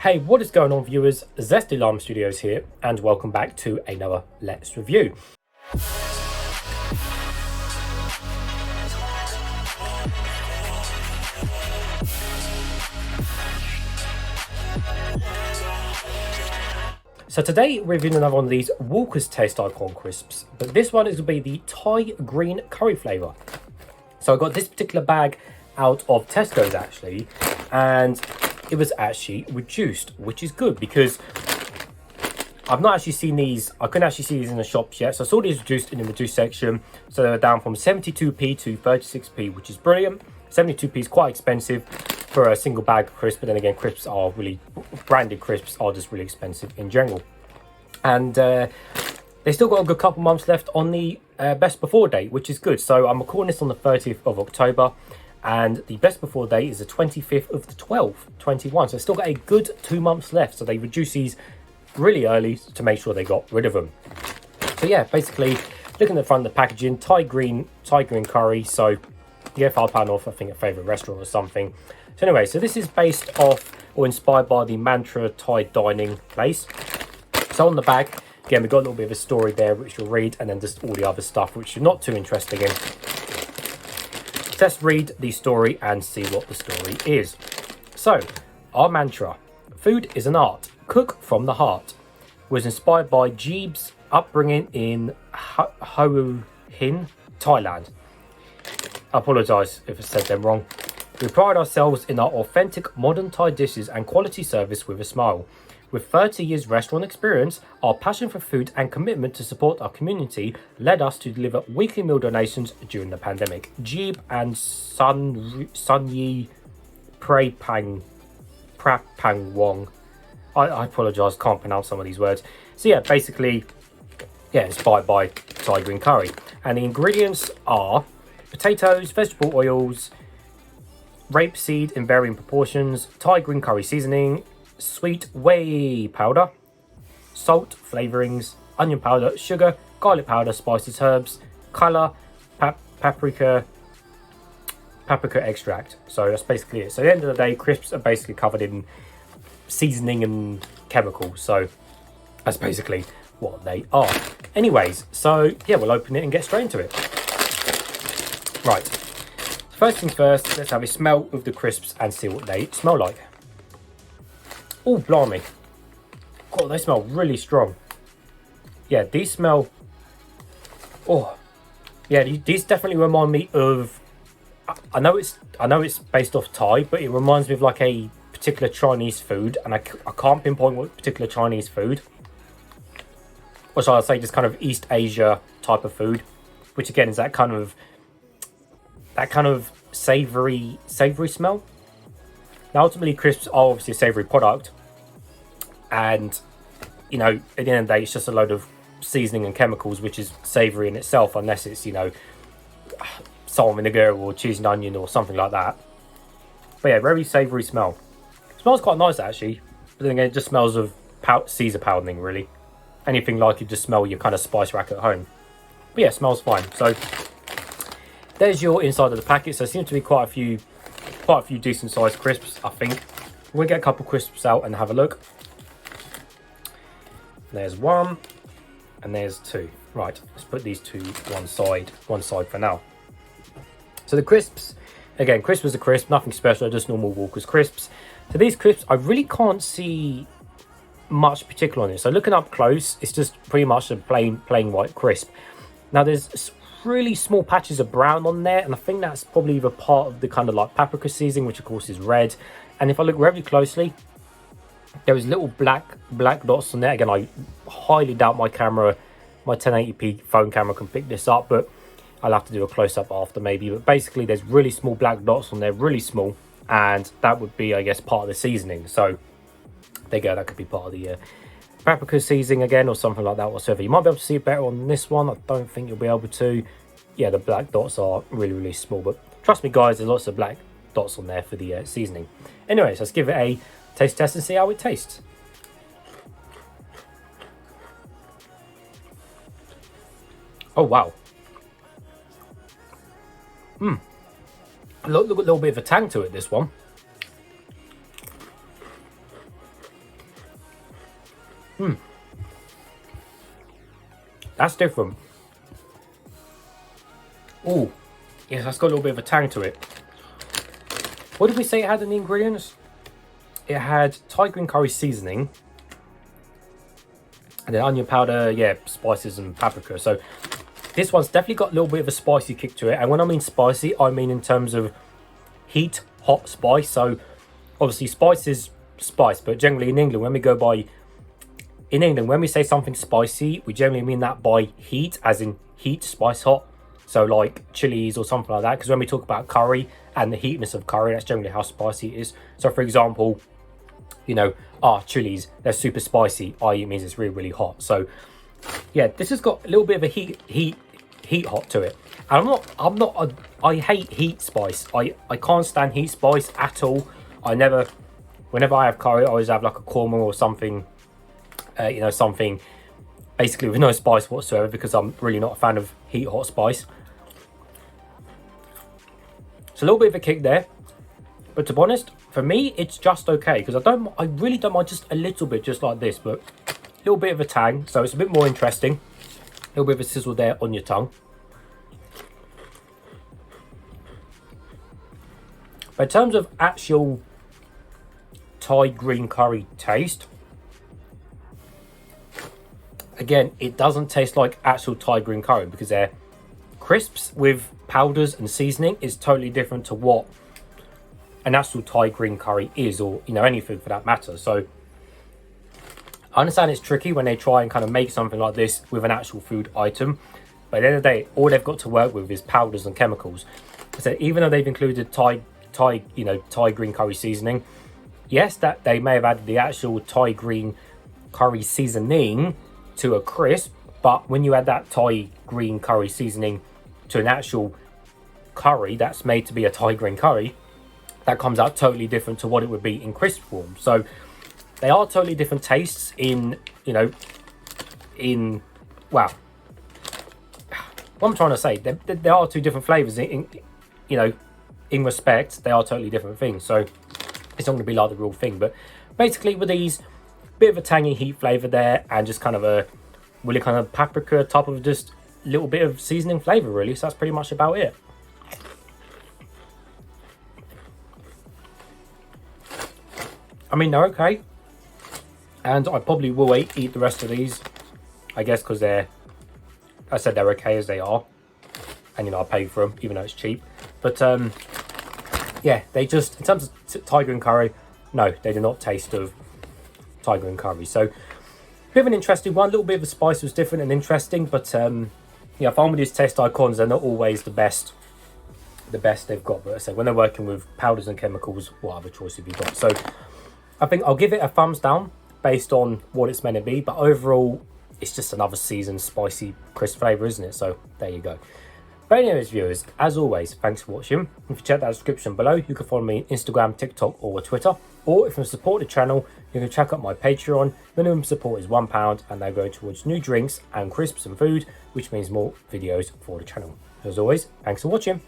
Hey, what is going on, viewers? Zesty Lime Studios here, and welcome back to another Let's Review. So today we're reviewing another one of these Walker's Taste Icon crisps, but this one is going to be the Thai green curry flavour. So I got this particular bag out of Tesco's actually, and it was actually reduced, which is good because I've not actually seen these. I couldn't actually see these in the shops yet, so I saw these reduced in the reduced section. So they were down from 72p to 36p, which is brilliant. 72p is quite expensive for a single bag of crisps, but then again, crisps are really, branded crisps are just really expensive in general. And they still got a good couple months left on the best before date, which is good. So I'm recording this on the 30th of October, and the best before date is the 25th of the 12th, 21. So it's still got a good 2 months left. So they reduced these really early to make sure they got rid of them. So yeah, basically looking at the front of the packaging, Thai green curry. So you get £5 off, I think, a favourite restaurant or something. So anyway, so this is based off or inspired by the Mantra Thai dining place. So on the back, again, we've got a little bit of a story there, which you'll read, and then just all the other stuff, which you're not too interested in. Let's read the story and see what the story is. So, our mantra, food is an art, cook from the heart, was inspired by Jeeb's upbringing in Hua Hin, Thailand. I apologise if I said them wrong. We pride ourselves in our authentic modern Thai dishes and quality service with a smile. With 30 years restaurant experience, our passion for food and commitment to support our community led us to deliver weekly meal donations during the pandemic. Jeeb and Sun Yi Prapang Wong. I apologise, can't pronounce some of these words. So yeah, basically, yeah, inspired by Thai green curry. And the ingredients are potatoes, vegetable oils, rapeseed in varying proportions, Thai green curry seasoning, sweet whey powder, salt, flavorings, onion powder, sugar, garlic powder, spices, herbs, color, paprika extract. So that's basically it. So at the end of the day, crisps are basically covered in seasoning and chemicals. So that's basically what they are. Anyways, so yeah, we'll open it and get straight into it. Right. First things first, let's have a smell of the crisps and see what they smell like. Oh, blimey. God, they smell really strong. Yeah, these smell... Oh. Yeah, these definitely remind me of... I know it's based off Thai, but it reminds me of like a particular Chinese food. And I can't pinpoint what particular Chinese food. Or shall I say just kind of East Asia type of food. Which again is that kind of savoury smell. Now, ultimately, crisps are obviously a savoury product. And, you know, at the end of the day, it's just a load of seasoning and chemicals, which is savoury in itself, unless it's, you know, salt and vinegar or cheese and onion or something like that. But yeah, very savoury smell. It smells quite nice, actually. But then again, it just smells of Caesar powdering, really. Anything like you just smell your kind of spice rack at home. But yeah, it smells fine. So, there's your inside of the packet. So, it seems to be quite a few decent sized crisps, I think. We'll get a couple crisps out and have a look. There's one and there's two. Right, let's put these two one side for now. So the crisps, again, crisp is a crisp, nothing special, just normal Walker's crisps. So these crisps, I really can't see much particular on it. So looking up close, it's just pretty much a plain white crisp. Now there's really small patches of brown on there, and I think that's probably either part of the kind of like paprika seasoning, which of course is red. And if I look very closely, there is little black dots on there. Again, I highly doubt my 1080p phone camera can pick this up, but I'll have to do a close-up after maybe. But basically, there's really small black dots on there, really small, and that would be, I guess, part of the seasoning. So there you go, that could be part of the paprika seasoning again, or something like that, whatsoever. You might be able to see it better on this one. I don't think you'll be able to. Yeah, the black dots are really small, but trust me, guys, there's lots of black dots on there for the seasoning. Anyways, let's give it a taste test and see how it tastes. Oh, wow. A little bit of a tang to it, this one. That's different. Oh, yes, that's got a little bit of a tang to it. What did we say it had in the ingredients? It had Thai green curry seasoning. And then onion powder, yeah, spices and paprika. So this one's definitely got a little bit of a spicy kick to it. And when I mean spicy, I mean in terms of heat, hot spice. So obviously spice is spice, but generally in England, when we go by... In England, when we say something spicy, we generally mean that by heat, as in heat, spice, hot. So like chilies or something like that. Because when we talk about curry and the heatness of curry, that's generally how spicy it is. So for example, you know, chilies, they're super spicy, i.e. it means it's really, really hot. So yeah, this has got a little bit of a heat hot to it. And I hate heat spice. I can't stand heat spice at all. Whenever I have curry, I always have like a korma or something, you know, something basically with no spice whatsoever, because I'm really not a fan of heat hot spice. It's a little bit of a kick there, but to be honest, for me, it's just okay, because I really don't mind just a little bit, just like this, but a little bit of a tang, so it's a bit more interesting. A little bit of a sizzle there on your tongue. But in terms of actual Thai green curry taste, again, it doesn't taste like actual Thai green curry, because they're crisps with powders and seasoning is totally different to what an actual Thai green curry is, or, you know, any food for that matter. So I understand it's tricky when they try and kind of make something like this with an actual food item, but at the end of the day, all they've got to work with is powders and chemicals. So even though they've included Thai green curry seasoning, yes, that they may have added the actual Thai green curry seasoning to a crisp, but when you add that Thai green curry seasoning to an actual curry that's made to be a Thai green curry, that comes out totally different to what it would be in crisp form. So they are totally different tastes in, you know, well, what I'm trying to say, there are two different flavors in, you know, in respect, they are totally different things. So it's not going to be like the real thing, but basically with these, bit of a tangy heat flavor there, and just kind of a really kind of paprika type of just little bit of seasoning flavor, really. So that's pretty much about it. I mean, they're okay, and I probably will eat the rest of these, I guess, because I said they're okay as they are, and, you know, I paid for them even though it's cheap. But yeah, they just, in terms of Thai green curry, no, they do not taste of Thai green curry. So bit of an interesting one. A little bit of the spice was different and interesting, but yeah, I find with these taste icons, they're not always the best they've got. But I say, when they're working with powders and chemicals, what other choice have you got? So I think I'll give it a thumbs down based on what it's meant to be, but overall it's just another seasoned spicy crisp flavour, isn't it? So there you go. But anyways, viewers, as always, thanks for watching. If you check that description below, you can follow me on Instagram, TikTok or Twitter. Or if you support the channel, you can check out my Patreon. Minimum support is £1, and they go towards new drinks and crisps and food, which means more videos for the channel. As always, thanks for watching.